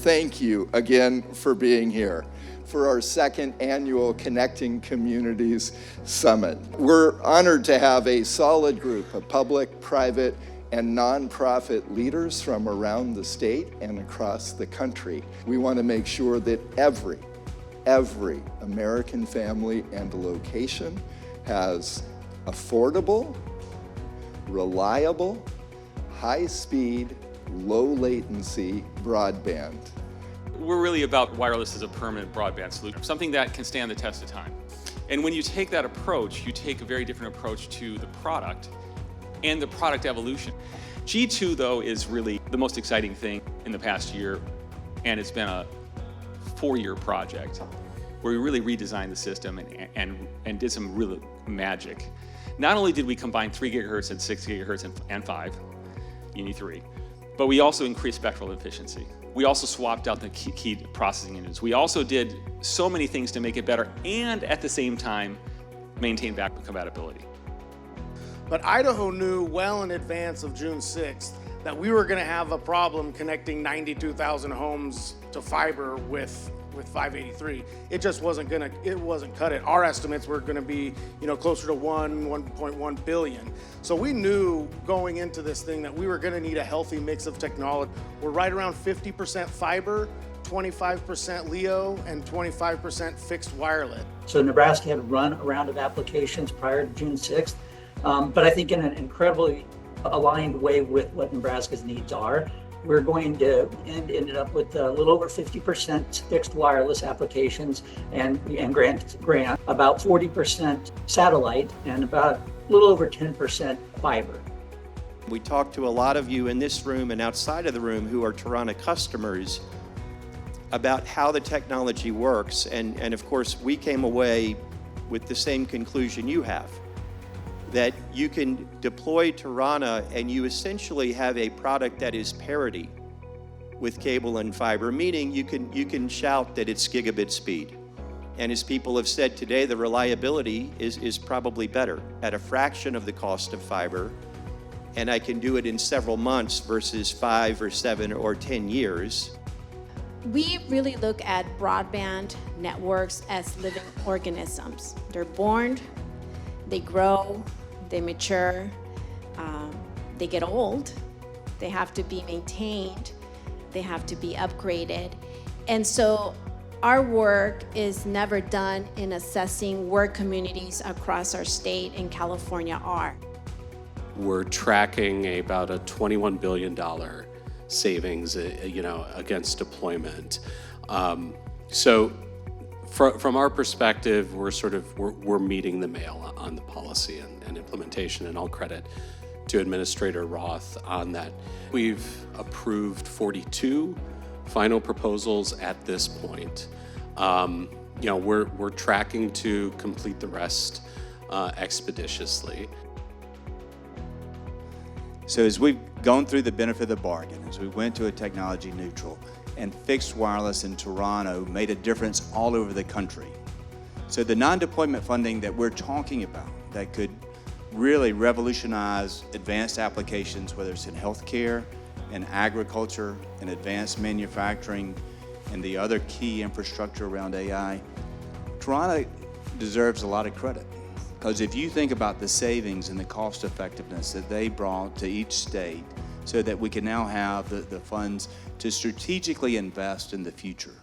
thank you again for being here for our second annual Connecting Communities Summit. We're honored to have a solid group of public, private, and nonprofit leaders from around the state and across the country. We want to make sure that every American family and location has affordable, reliable, high-speed, low-latency broadband. We're really about wireless as a permanent broadband solution, something that can stand the test of time. And when you take that approach, you take a very different approach to the product and the product evolution. G2, though, is really the most exciting thing in the past year, and it's been a 4-year project where we really redesigned the system and did some real magic. Not only did we combine 3 gigahertz and 6 gigahertz and 5, you need 3, but we also increased spectral efficiency. We also swapped out the key processing units. We also did so many things to make it better and at the same time maintain backward compatibility. But Idaho knew well in advance of June 6th that we were going to have a problem connecting 92,000 homes to fiber with 583. It just wasn't cut it. Our estimates were going to be, closer to 1.1 billion. So we knew going into this thing that we were going to need a healthy mix of technology. We're right around 50% fiber, 25% LEO, and 25% fixed wireless. So Nebraska had run a round of applications prior to June 6th, but I think in an incredibly aligned way with what Nebraska's needs are. We're going to ended up with a little over 50% fixed wireless applications and grant about 40% satellite and about a little over 10% fiber. We talked to a lot of you in this room and outside of the room who are Tarana customers about how the technology works, and of course we came away with the same conclusion you have, that you can deploy Tarana and you essentially have a product that is parity with cable and fiber, meaning you can shout that it's gigabit speed. And as people have said today, the reliability is probably better at a fraction of the cost of fiber, and I can do it in several months versus 5 or 7 or 10 years. We really look at broadband networks as living organisms. They're born, they grow, they mature, they get old, they have to be maintained, they have to be upgraded. And so our work is never done in assessing where communities across our state and California are. We're tracking about a $21 billion savings, against deployment. So from our perspective, we're meeting the mail on the policy and implementation, and all credit to Administrator Roth on that. We've approved 42 final proposals at this point. We're tracking to complete the rest expeditiously. So as we've gone through the benefit of the bargain, as we went to a technology neutral, and fixed wireless in Toronto made a difference all over the country. So the non-deployment funding that we're talking about that could really revolutionize advanced applications, whether it's in healthcare, in agriculture, in advanced manufacturing, and the other key infrastructure around AI, Tarana deserves a lot of credit. Because if you think about the savings and the cost effectiveness that they brought to each state so that we can now have the funds to strategically invest in the future.